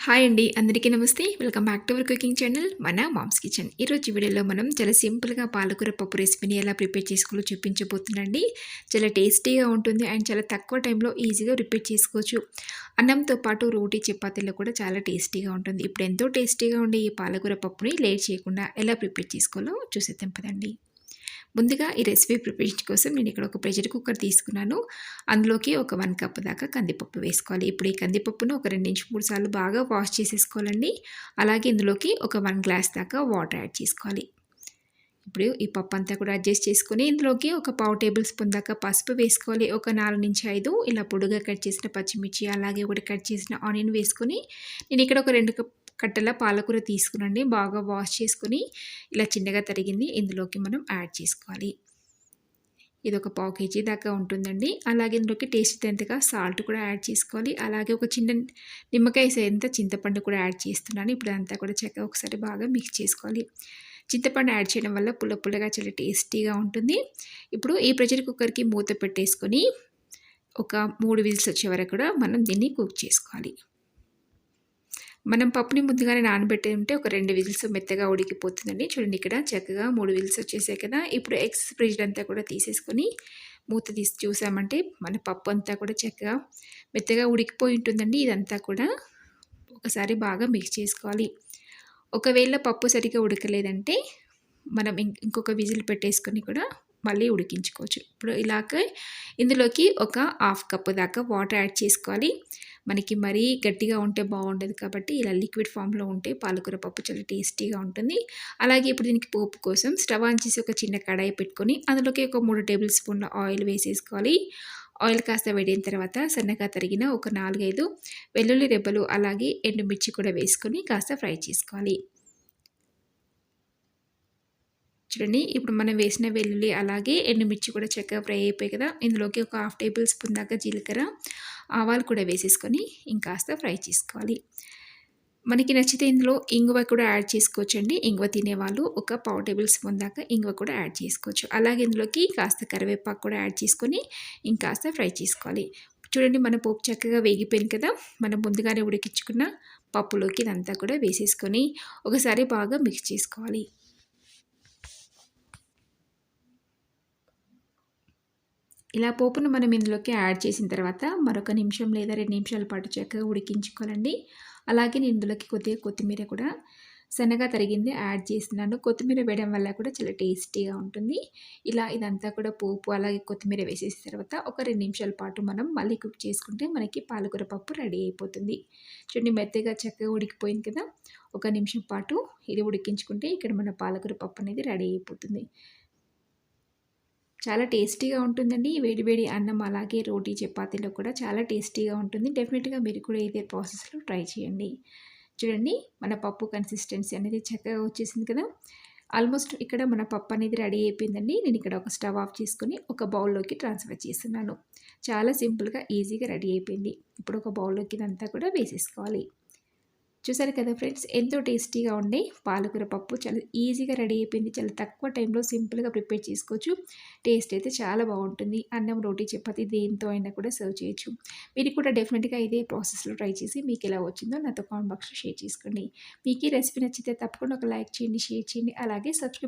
Hi అండి, అందరికీ నమస్తే. Welcome back to our cooking channel మన మామ్స్ కిచెన్. ఈరోజు వీడియోలో మనం చాలా సింపుల్గా పాలకూర పప్పు రెసిపీని ఎలా ప్రిపేర్ చేసుకోవాలో చూపించబోతున్నాండి. చాలా టేస్టీగా ఉంటుంది అండ్ చాలా తక్కువ టైంలో ఈజీగా ప్రిపేర్ చేసుకోవచ్చు. అన్నంతో పాటు రోటీ చపాతీలో కూడా చాలా టేస్టీగా ఉంటుంది. ఇప్పుడు ఎంతో టేస్టీగా ఉండే ఈ పాలకూర పప్పుని లేట్ చేయకుండా ఎలా ప్రిపేర్ చేసుకోవాలో చూసేద్దాం పదండి. ముందుగా ఈ రెసిపీ ప్రిపరేషన్ కోసం నేను ఇక్కడ ఒక ప్రెషర్ కుక్కర్ తీసుకున్నాను. అందులోకి ఒక 1 కప్ దాకా కందిపప్పు వేసుకోవాలి. ఇప్పుడు ఈ కందిపప్పును ఒక 2-3 సార్లు బాగా వాష్ చేసేసుకోవాలండి. అలాగే ఇందులోకి ఒక 1 గ్లాస్ దాకా వాటర్ యాడ్ చేసుకోవాలి. ఇప్పుడు ఈ పప్పు అంతా కూడా అడ్జస్ట్ చేసుకొని ఇందులోకి ఒక పావు టేబుల్ స్పూన్ దాకా పసుపు వేసుకోవాలి. ఒక 4-5 ఇలా పొడుగా కట్ చేసిన పచ్చిమిర్చి, అలాగే ఒకటి కట్ చేసిన ఆనియన్ వేసుకొని నేను ఇక్కడ ఒక 2 కట్టల పాలకూర తీసుకునండి. బాగా వాష్ చేసుకొని ఇలా చిన్నగా తరిగింది ఇందులోకి మనం యాడ్ చేసుకోవాలి. ఇది ఒక పావు కేజీ దాకా ఉంటుందండి. అలాగే ఇందులోకి టేస్ట్ తగ్గట్టుగా సాల్ట్ కూడా యాడ్ చేసుకోవాలి. అలాగే ఒక చిన్న నిమ్మకాయ సైజంత చింతపండు కూడా యాడ్ చేస్తున్నాను. ఇప్పుడు అంతా కూడా చక్కగా ఒకసారి బాగా మిక్స్ చేసుకోవాలి. చింతపండు యాడ్ చేయడం వల్ల పుల్లగా చాలా టేస్టీగా ఉంటుంది. ఇప్పుడు ఈ ప్రెషర్ కుక్కర్కి మూత పెట్టేసుకొని ఒక 3 విజిల్స్ వచ్చే వరకు కూడా మనం దీన్ని కుక్ చేసుకోవాలి. మనం పప్పుని ముందుగానే నానబెట్టి ఉంటే ఒక 2 విజిల్స్ మెత్తగా ఉడికిపోతుందండి. చూడండి, ఇక్కడ చక్కగా 3 విజిల్స్ వచ్చేసాయి కదా. ఇప్పుడు ఎగ్స్ ఫ్రిడ్జ్ అంతా కూడా తీసేసుకొని మూత తీసి చూసామంటే మన పప్పు అంతా కూడా చక్కగా మెత్తగా ఉడికిపోయి ఉంటుందండి. ఇదంతా కూడా ఒకసారి బాగా మిక్స్ చేసుకోవాలి. ఒకవేళ పప్పు సరిగ్గా ఉడకలేదంటే మనం ఇంకొక విజిల్ పెట్టేసుకొని కూడా మళ్ళీ ఉడికించుకోవచ్చు. ఇప్పుడు ఇలాగే ఇందులోకి ఒక 1/2 కప్పు దాకా వాటర్ యాడ్ చేసుకోవాలి. మనకి మరీ గట్టిగా ఉంటే బాగుండదు కాబట్టి ఇలా లిక్విడ్ ఫామ్లో ఉంటే పాలకూర పప్పు చాలా టేస్టీగా ఉంటుంది. అలాగే ఇప్పుడు దీనికి పోపు కోసం స్టవ్ ఆన్ చేసి ఒక చిన్న కడాయి పెట్టుకొని అందులోకి ఒక 3 టేబుల్ స్పూన్ల ఆయిల్ వేసేసుకోవాలి. ఆయిల్ కాస్త వేడిన తర్వాత సన్నగా తరిగిన ఒక 4-5 వెల్లుల్లి రెబ్బలు, అలాగే ఎండుమిర్చి కూడా వేసుకొని కాస్త ఫ్రై చేసుకోవాలి. చూడండి, ఇప్పుడు మనం వేసిన వెల్లుల్లి అలాగే ఎండుమిర్చి కూడా చక్కగా ఫ్రై అయిపోయాయి కదా. ఇందులోకి ఒక 1/2 టేబుల్ స్పూన్ దాకా జీలకర్ర, ఆవాలు కూడా వేసేసుకొని ఇంకాస్త ఫ్రై చేసుకోవాలి. మనకి నచ్చితే ఇందులో ఇంగువ కూడా యాడ్ చేసుకోవచ్చండి. ఇంగువ తినేవాళ్ళు ఒక పావు టేబుల్ స్పూన్ దాకా ఇంగువ కూడా యాడ్ చేసుకోవచ్చు. అలాగే ఇందులోకి కాస్త కరివేపాకు కూడా యాడ్ చేసుకొని ఇంకాస్త ఫ్రై చేసుకోవాలి. చూడండి, మన పోపు చక్కగా వేగిపోయింది కదా. మనం ముందుగానే ఉడికించుకున్న పప్పులోకి ఇదంతా కూడా వేసేసుకొని ఒకసారి బాగా మిక్స్ చేసుకోవాలి. ఇలా పోపును మనం ఇందులోకి యాడ్ చేసిన తర్వాత మరొక నిమిషం లేదా 2 నిమిషాల పాటు చక్కగా ఉడికించుకోవాలండి. అలాగే నేను ఇందులోకి కొద్దిగా కొత్తిమీర కూడా సన్నగా తరిగింది యాడ్ చేస్తున్నాను. కొత్తిమీర వేయడం వల్ల కూడా చాలా టేస్టీగా ఉంటుంది. ఇలా ఇదంతా కూడా పోపు అలాగే కొత్తిమీర వేసేసిన తర్వాత ఒక 2 నిమిషాల పాటు మనం మళ్ళీ కుక్ చేసుకుంటే మనకి పాలకూర పప్పు రెడీ అయిపోతుంది. చూడండి, మెత్తగా చక్కగా ఉడికిపోయింది కదా. ఒక నిమిషం పాటు ఇది ఉడికించుకుంటే ఇక్కడ మన పాలకూర పప్పు అనేది రెడీ అయిపోతుంది. చాలా టేస్టీగా ఉంటుందండి. వేడి వేడి అన్నం అలాగే రోటీ చపాతీలో కూడా చాలా టేస్టీగా ఉంటుంది. డెఫినెట్గా మీరు కూడా ఇదే ప్రాసెస్లో ట్రై చేయండి. చూడండి, మన పప్పు కన్సిస్టెన్సీ అనేది చక్కగా వచ్చేసింది కదా. ఆల్మోస్ట్ ఇక్కడ మన పప్పు అనేది రెడీ అయిపోయిందండి. నేను ఇక్కడ ఒక స్టవ్ ఆఫ్ చేసుకొని ఒక బౌల్లోకి ట్రాన్స్ఫర్ చేస్తున్నాను. చాలా సింపుల్గా ఈజీగా రెడీ అయిపోయింది. ఇప్పుడు ఒక బౌల్లోకి ఇదంతా కూడా వేసేసుకోవాలి. చూసారు కదా ఫ్రెండ్స్, ఎంతో టేస్టీగా ఉండే పాలకూర పప్పు చాలా ఈజీగా రెడీ అయిపోయింది. చాలా తక్కువ టైంలో సింపుల్గా ప్రిపేర్ చేసుకోవచ్చు. టేస్ట్ అయితే చాలా బాగుంటుంది. అన్నం, రోటీ, చపాతీ దేంతో అయినా కూడా సర్వ్ చేయొచ్చు. మీరు కూడా డెఫినెట్గా ఇదే ప్రాసెస్లో ట్రై చేసి మీకు ఎలా వచ్చిందో నాతో కామెంట్ బాక్స్లో షేర్ చేసుకోండి. మీకు ఈ రెసిపీ నచ్చితే తప్పకుండా ఒక లైక్ చేయండి, షేర్ చేయండి, అలాగే సబ్స్క్రైబ్